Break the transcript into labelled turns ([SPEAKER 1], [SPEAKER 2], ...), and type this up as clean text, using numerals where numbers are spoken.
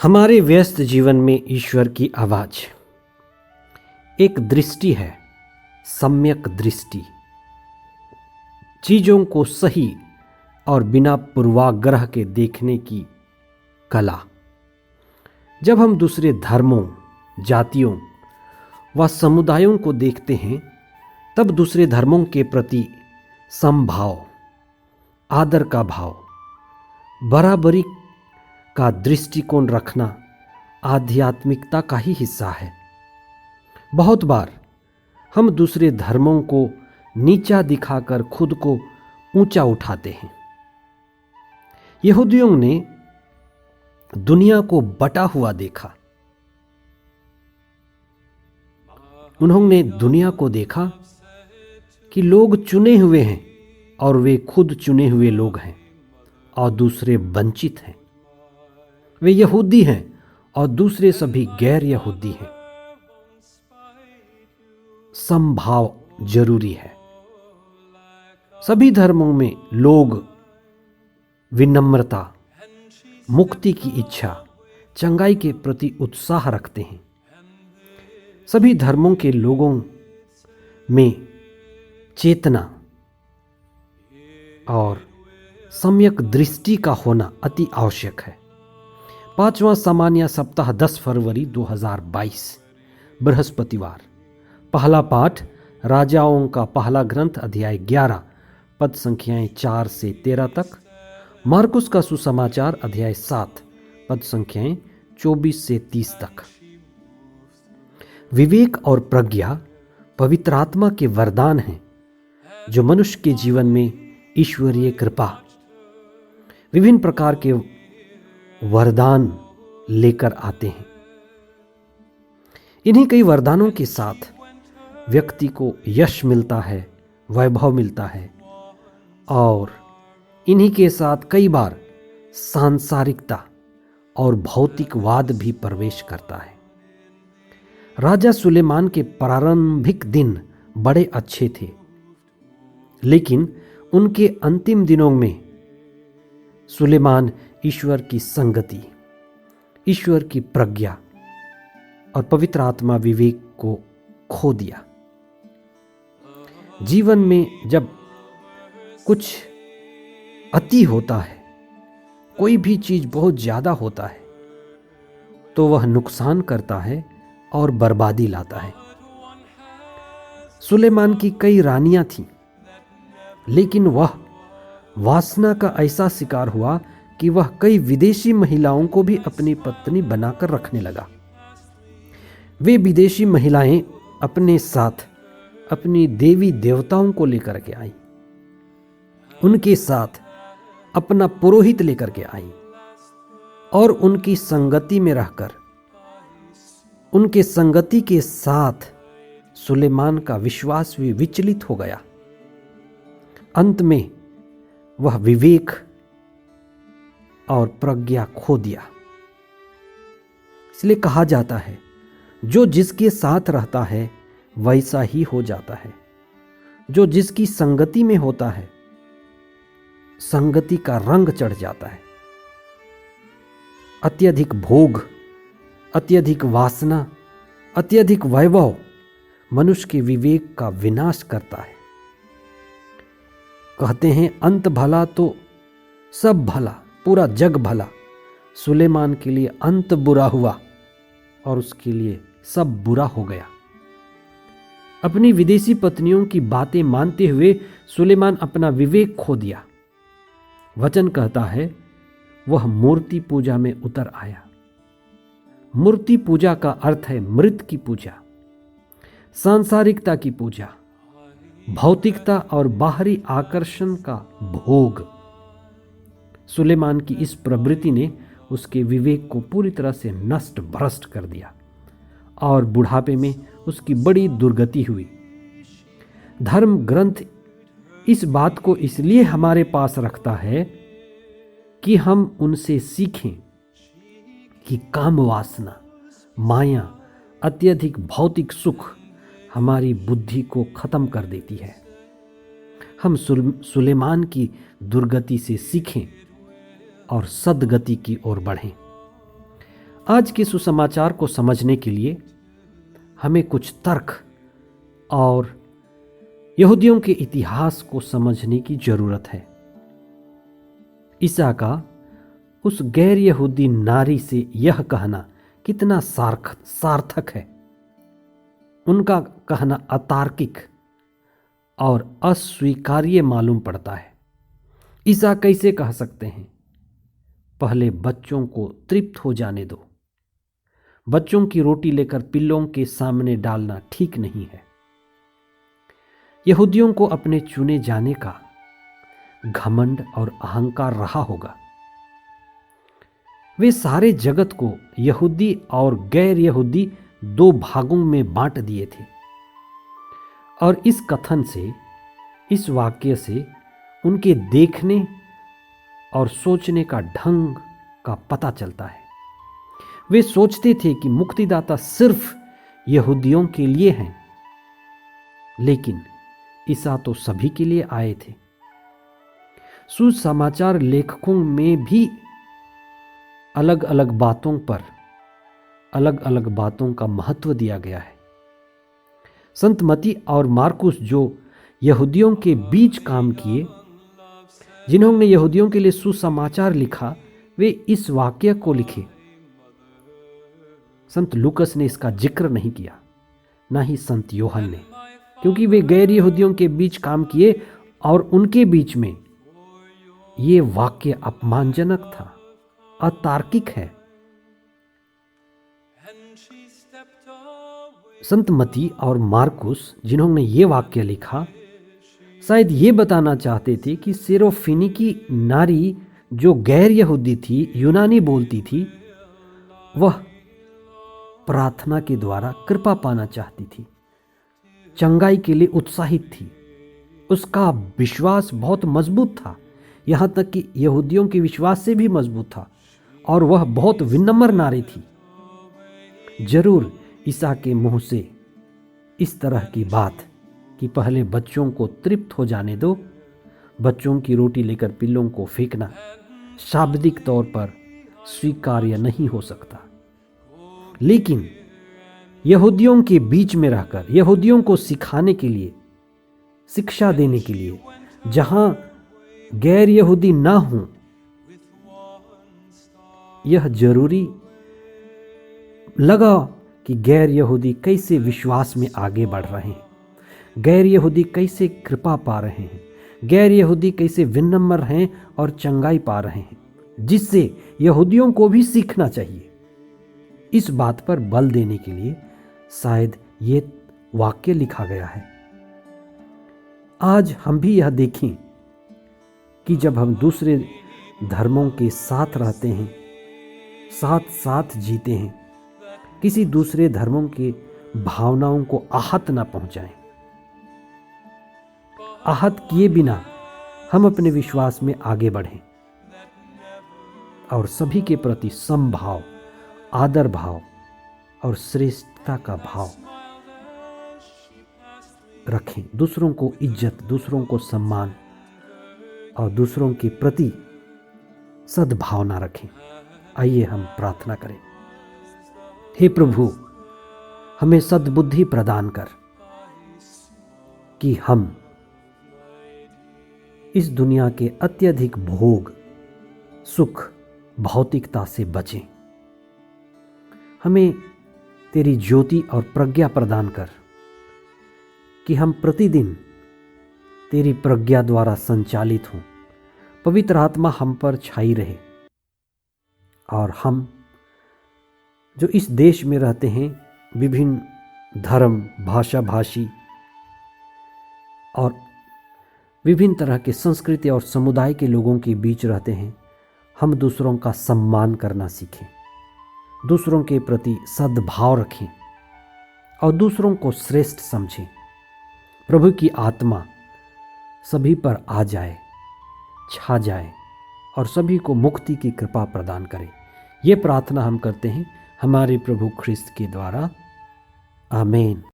[SPEAKER 1] हमारे व्यस्त जीवन में ईश्वर की आवाज एक दृष्टि है, सम्यक दृष्टि। चीजों को सही और बिना पूर्वाग्रह के देखने की कला। जब हम दूसरे धर्मों, जातियों व समुदायों को देखते हैं, तब दूसरे धर्मों के प्रति समभाव, आदर का भाव, बराबरी का दृष्टिकोण रखना आध्यात्मिकता का ही हिस्सा है। बहुत बार हम दूसरे धर्मों को नीचा दिखाकर खुद को ऊंचा उठाते हैं। यहूदियों ने दुनिया को बटा हुआ देखा। उन्होंने दुनिया को देखा कि लोग चुने हुए हैं और वे खुद चुने हुए लोग हैं और दूसरे वंचित हैं। वे यहूदी हैं और दूसरे सभी गैर यहूदी हैं। समभाव जरूरी है। सभी धर्मों में लोग विनम्रता, मुक्ति की इच्छा, चंगाई के प्रति उत्साह रखते हैं। सभी धर्मों के लोगों में चेतना और सम्यक दृष्टि का होना अति आवश्यक है। 5वां सामान्य सप्ताह 10 फरवरी 2022 बृहस्पतिवार। पहला पाठ राजाओं का पहला ग्रंथ अध्याय 11 पद संख्याएं 4 से 13 तक। मार्कुस का सुसमाचार अध्याय 7 पद संख्याएं 24 से 30 तक। विवेक और प्रज्ञा पवित्र आत्मा के वरदान हैं जो मनुष्य के जीवन में ईश्वरीय कृपा, विभिन्न प्रकार के वरदान लेकर आते हैं। इन्हीं कई वरदानों के साथ व्यक्ति को यश मिलता है, वैभव मिलता है और इन्हीं के साथ कई बार सांसारिकता और भौतिकवाद भी प्रवेश करता है। राजा सुलेमान के प्रारंभिक दिन बड़े अच्छे थे, लेकिन उनके अंतिम दिनों में सुलेमान ईश्वर की संगति, ईश्वर की प्रज्ञा और पवित्र आत्मा विवेक को खो दिया। जीवन में जब कुछ अति होता है, कोई भी चीज बहुत ज्यादा होता है, तो वह नुकसान करता है और बर्बादी लाता है। सुलेमान की कई रानियां थीं, लेकिन वह वासना का ऐसा शिकार हुआ कि वह कई विदेशी महिलाओं को भी अपनी पत्नी बनाकर रखने लगा। वे विदेशी महिलाएं अपने साथ अपनी देवी देवताओं को लेकर के आई, उनके साथ अपना पुरोहित लेकर के आई और उनकी संगति में रहकर उनके संगति के साथ सुलेमान का विश्वास भी विचलित हो गया। अंत में वह विवेक और प्रज्ञा खो दिया। इसलिए कहा जाता है, जो जिसके साथ रहता है वैसा ही हो जाता है। जो जिसकी संगति में होता है, संगति का रंग चढ़ जाता है। अत्यधिक भोग, अत्यधिक वासना, अत्यधिक वैभव मनुष्य के विवेक का विनाश करता है। कहते हैं, अंत भला तो सब भला, पूरा जग भला। सुलेमान के लिए अंत बुरा हुआ और उसके लिए सब बुरा हो गया। अपनी विदेशी पत्नियों की बातें मानते हुए सुलेमान अपना विवेक खो दिया। वचन कहता है, वह मूर्ति पूजा में उतर आया। मूर्ति पूजा का अर्थ है मृत की पूजा, सांसारिकता की पूजा, भौतिकता और बाहरी आकर्षण का भोग। सुलेमान की इस प्रवृत्ति ने उसके विवेक को पूरी तरह से नष्ट भ्रष्ट कर दिया और बुढ़ापे में उसकी बड़ी दुर्गति हुई। धर्म ग्रंथ इस बात को इसलिए हमारे पास रखता है कि हम उनसे सीखें कि काम वासना, माया, अत्यधिक भौतिक सुख हमारी बुद्धि को खत्म कर देती है। हम सुलेमान की दुर्गति से सीखें और सद्गति की ओर बढ़ें। आज के सुसमाचार को समझने के लिए हमें कुछ तर्क और यहूदियों के इतिहास को समझने की जरूरत है। ईसा का उस गैर यहूदी नारी से यह कहना कितना सार्थक है। उनका कहना अतार्किक और अस्वीकार्य मालूम पड़ता है। ईसा कैसे कह सकते हैं, पहले बच्चों को तृप्त हो जाने दो। बच्चों की रोटी लेकर पिल्लों के सामने डालना ठीक नहीं है। यहूदियों को अपने चुने जाने का घमंड और अहंकार रहा होगा। वे सारे जगत को यहूदी और गैर यहूदी दो भागों में बांट दिए थे। और इस कथन से, इस वाक्य से उनके देखने और सोचने का ढंग का पता चलता है। वे सोचते थे कि मुक्तिदाता सिर्फ यहूदियों के लिए हैं, लेकिन ईसा तो सभी के लिए आए थे। सुसमाचार लेखकों में भी अलग अलग बातों पर अलग अलग बातों का महत्व दिया गया है। संत मत्ती और मार्कुस जो यहूदियों के बीच काम किए, जिन्होंने यहूदियों के लिए सुसमाचार लिखा, वे इस वाक्य को लिखे। संत लूकस ने इसका जिक्र नहीं किया, ना ही संत योहन ने, क्योंकि वे गैर यहूदियों के बीच काम किए और उनके बीच में ये वाक्य अपमानजनक था, अतार्किक है। संत मत्ती और मार्कुस जिन्होंने ये वाक्य लिखा, शायद ये बताना चाहते थे कि सिरोफिनिकी नारी जो गैर यहूदी थी, यूनानी बोलती थी, वह प्रार्थना के द्वारा कृपा पाना चाहती थी, चंगाई के लिए उत्साहित थी। उसका विश्वास बहुत मजबूत था, यहाँ तक कि यहूदियों के विश्वास से भी मजबूत था, और वह बहुत विनम्र नारी थी। जरूर ईसा के मुंह से इस तरह की बात कि पहले बच्चों को तृप्त हो जाने दो, बच्चों की रोटी लेकर पिल्लों को फेंकना शाब्दिक तौर पर स्वीकार्य नहीं हो सकता। लेकिन यहूदियों के बीच में रहकर यहूदियों को सिखाने के लिए, शिक्षा देने के लिए, जहां गैर यहूदी ना हो, यह जरूरी लगा कि गैर यहूदी कैसे विश्वास में आगे बढ़ रहे हैं, गैर यहूदी कैसे कृपा पा रहे हैं, गैर यहूदी कैसे विनम्र हैं और चंगाई पा रहे हैं, जिससे यहूदियों को भी सीखना चाहिए। इस बात पर बल देने के लिए शायद ये वाक्य लिखा गया है। आज हम भी यह देखें कि जब हम दूसरे धर्मों के साथ रहते हैं, साथ साथ जीते हैं, किसी दूसरे धर्मों के भावनाओं को आहत ना पहुंचाएं। आहत किए बिना हम अपने विश्वास में आगे बढ़ें और सभी के प्रति समभाव, आदर भाव और श्रेष्ठता का भाव रखें। दूसरों को इज्जत, दूसरों को सम्मान और दूसरों के प्रति सद्भावना रखें। आइए हम प्रार्थना करें। हे प्रभु, हमें सद्बुद्धि प्रदान कर कि हम इस दुनिया के अत्यधिक भोग, सुख, भौतिकता से बचें। हमें तेरी ज्योति और प्रज्ञा प्रदान कर कि हम प्रतिदिन तेरी प्रज्ञा द्वारा संचालित हों, पवित्र आत्मा हम पर छाई रहे और हम जो इस देश में रहते हैं, विभिन्न धर्म, भाषा भाषी और विभिन्न तरह के संस्कृति और समुदाय के लोगों के बीच रहते हैं, हम दूसरों का सम्मान करना सीखें, दूसरों के प्रति सद्भाव रखें और दूसरों को श्रेष्ठ समझें। प्रभु की आत्मा सभी पर आ जाए, छा जाए और सभी को मुक्ति की कृपा प्रदान करे। ये प्रार्थना हम करते हैं हमारे प्रभु ख्रिस्त के द्वारा। आमीन।